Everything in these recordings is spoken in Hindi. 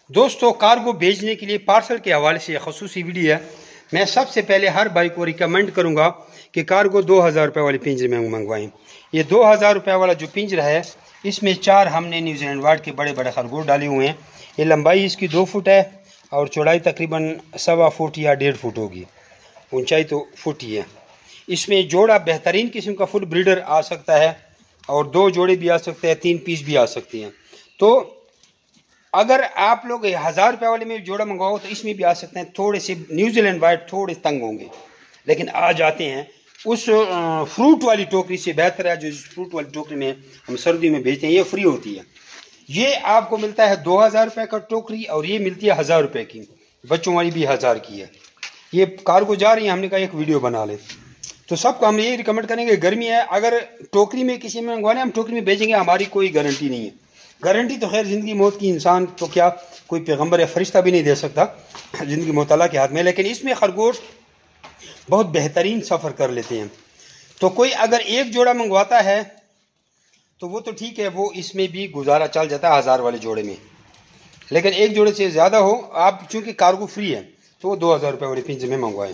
दोस्तों, कार्गो भेजने के लिए पार्सल के हवाले से ख़ुसूसी वीडियो है। मैं सबसे पहले हर भाई को रिकमेंड करूंगा कि कार्गो 2000 रुपये वाले पिंजरे में मंगवाएं। ये 2000 रुपये वाला जो पिंजरा है, इसमें 4 हमने न्यूजीलैंड वार्ड के बड़े बड़े खरगोश डाले हुए हैं। ये लंबाई इसकी 2 फुट है और चौड़ाई तकरीबन 1.25 फुट या 1.5 फुट होगी, ऊंचाई तो फुट ही है। इसमें जोड़ा बेहतरीन किस्म का फुल ब्रीडर आ सकता है और 2 जोड़े भी आ सकते हैं, 3 पीस भी आ सकती हैं। तो अगर आप लोग 1000 रुपये वाले में जोड़ा मंगवाओ तो इसमें भी आ सकते हैं। थोड़े से न्यूजीलैंड वाइट थोड़े तंग होंगे, लेकिन आ जाते हैं। उस फ्रूट वाली टोकरी से बेहतर है जो फ्रूट वाली टोकरी में हम सर्दी में भेजते हैं, ये फ्री होती है। ये आपको मिलता है 2000 रुपये का टोकरी और ये मिलती है 1000 रुपये की, बच्चों वाली भी 1000 की है। ये कार्गो जा रही है, हमने कहा एक वीडियो बना ले। तो सबको हम ये रिकमेंड करेंगे, गर्मी है, अगर टोकरी में किसी में मंगवाने हम टोकरी में भेजेंगे, हमारी कोई गारंटी नहीं है। गारंटी तो खैर ज़िंदगी मौत की इंसान तो क्या कोई पैगंबर या फरिश्ता भी नहीं दे सकता, ज़िंदगी मौत अल्लाह के हाथ में। लेकिन इसमें खरगोश बहुत बेहतरीन सफ़र कर लेते हैं। तो कोई अगर एक जोड़ा मंगवाता है तो वो तो ठीक है, वो इसमें भी गुजारा चल जाता है 1000 वाले जोड़े में। लेकिन एक जोड़े से ज़्यादा हो, आप चूँकि कार्गो फ्री है तो वो 2000 रुपये वाले पिंजरे में मंगवाएं।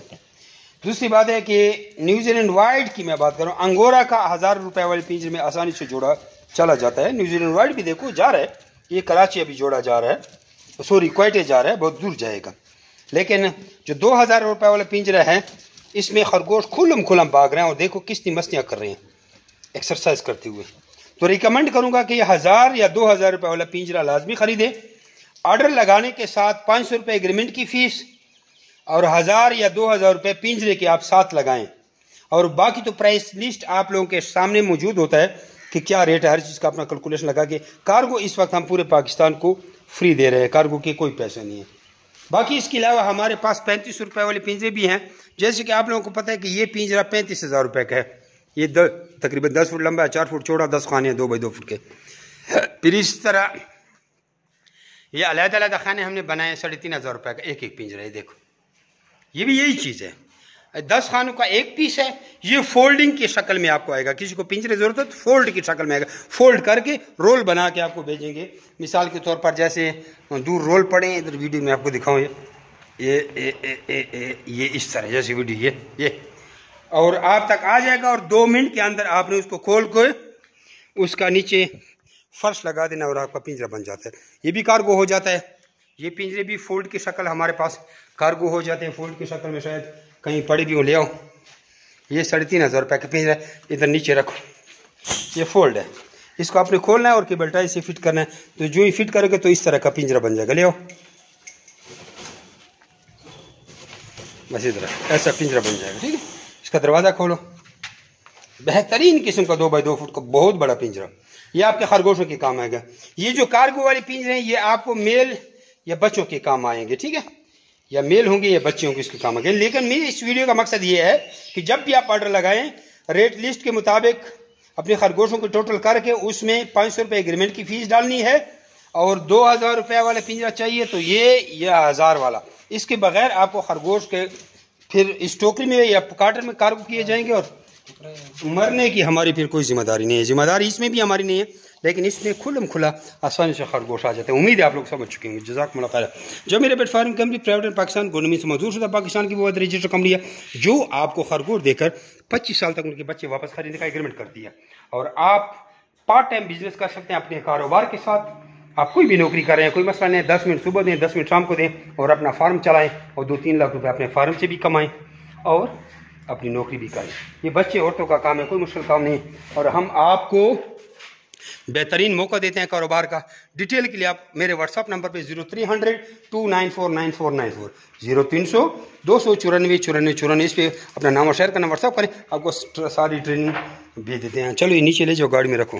दूसरी बात है कि न्यूजीलैंड वाइड की मैं बात करूँ, अंगोरा का 1000 रुपये वाले पिंजरे में आसानी से जोड़ा चला जाता है। न्यूजीलैंड वाइड भी देखो जा रहा है, ये कराची अभी जोड़ा जा रहा है, सॉरी क्वेटे जा रहा है, बहुत दूर जाएगा। लेकिन जो 2000 रुपये वाला पिंजरा है, इसमें खरगोश खुलम खुलम भाग रहे हैं और देखो कितनी मस्तियाँ कर रहे हैं एक्सरसाइज करते हुए। तो रिकमेंड करूँगा कि 1000 या 2000 रुपये वाला पिंजरा लाजमी ख़रीदें। ऑर्डर लगाने के साथ 500 रुपये एग्रीमेंट की फ़ीस और 1000 या 2000 रुपये पिंजरे के आप साथ लगाएं। और बाकी तो प्राइस लिस्ट आप लोगों के सामने मौजूद होता है कि क्या रेट है, हर चीज़ का अपना कैलकुलेशन लगा के। कार्गो इस वक्त हम पूरे पाकिस्तान को फ्री दे रहे हैं, कार्गो के कोई पैसे नहीं है। बाकी इसके अलावा हमारे पास 3500 रुपये वाले पिंजरे भी हैं। जैसे कि आप लोगों को पता है कि ये पिंजरा 35,000 रुपये का है। ये तकरीबन 10 फुट लंबा है, 4 फुट चौड़ा, 10 खाने हैं 2 बाई 2 फुट के। फिर इस तरह ये अलग-अलग खाने हमने बनाए 3500 रुपये का एक एक पिंजरा है। देखो ये भी यही चीज़ है, 10 खानों का एक पीस है। ये फोल्डिंग की शक्ल में आपको आएगा, किसी को पिंजरे ज़रूरत है तो फोल्ड की शक्ल में आएगा, फोल्ड करके रोल बना के आपको भेजेंगे। मिसाल के तौर पर जैसे दूर रोल पड़े, इधर वीडियो में आपको दिखाऊँ, ये इस तरह जैसी वीडियो ये और आप तक आ जाएगा और 2 मिनट के अंदर आपने उसको खोल कर उसका नीचे फर्श लगा देना और आपका पिंजरा बन जाता है। ये भी कार्गो हो जाता है। ये पिंजरे भी फोल्ड की शक्ल हमारे पास कार्गो हो जाते हैं, फोल्ड की शक्ल में, शायद कहीं पड़ी भी हो, ले आओ। ये 3500 रुपये का पिंजरा है, इधर नीचे रखो, ये फोल्ड है। इसको आपने खोलना है और केबल टाई से फिट करना है। तो जो ही फिट करोगे तो इस तरह का पिंजरा बन जाएगा। ले आओ, बस इधर ऐसा पिंजरा बन जाएगा, ठीक है। इसका दरवाज़ा खोलो, बेहतरीन किस्म का 2 बाई 2 फुट का बहुत बड़ा पिंजरा, ये आपके खरगोशों के काम आएगा। ये जो कार्गो वाले पिंजरे हैं, ये आपको मेल या बच्चों के काम आएंगे, ठीक है, या मेल होंगे या बच्चे होंगे, इसके काम आएंगे। लेकिन मेरे इस वीडियो का मकसद ये है कि जब भी आप ऑर्डर लगाएं, रेट लिस्ट के मुताबिक अपने खरगोशों को टोटल करके उसमें 500 रुपये एग्रीमेंट की फ़ीस डालनी है। और 2000 रुपये वाला पिंजरा चाहिए तो ये 1000 वाला, इसके बगैर आपको खरगोश के फिर इस टोकरी में या कार्टन में कार्गो किए जाएंगे और मरने की हमारी फिर कोई जिम्मेदारी नहीं है। जिम्मेदारी इसमें भी हमारी नहीं है, लेकिन इसमें खुलम खुला आसानी से खरगोश आ जाते हैं। उम्मीद है आप लोग समझ चुके हैं। जज़ाकुमुल्लाह खैर। जो मेरे pet farm company private Pakistan government से मंजूर शुदा पाकिस्तान की वो रजिस्टर्ड कंपनी है जो आपको खरगोश देकर 25 साल तक उनके बच्चे वापस खरीदने का एग्रीमेंट करती है। और आप पार्ट टाइम बिजनेस कर सकते हैं अपने कारोबार के साथ। आप कोई भी नौकरी कर रहे हैं, कोई मसला नहीं, 10 मिनट सुबह दें, 10 मिनट शाम को दें और अपना फार्म चलाएँ और 2-3 लाख रुपये अपने फार्म से भी कमाएँ और अपनी नौकरी भी करें। ये बच्चे औरतों का काम है, कोई मुश्किल काम नहीं। और हम आपको बेहतरीन मौका देते हैं कारोबार का। डिटेल के लिए आप मेरे व्हाट्सअप नंबर पे 0300 2949494 0300 294 94 इस पर अपना नाम और शेयर करना व्हाट्सअप करें, आपको सारी ट्रेनिंग भेज देते हैं। चलो ये नीचे ले जाओ, गाड़ी में रखो।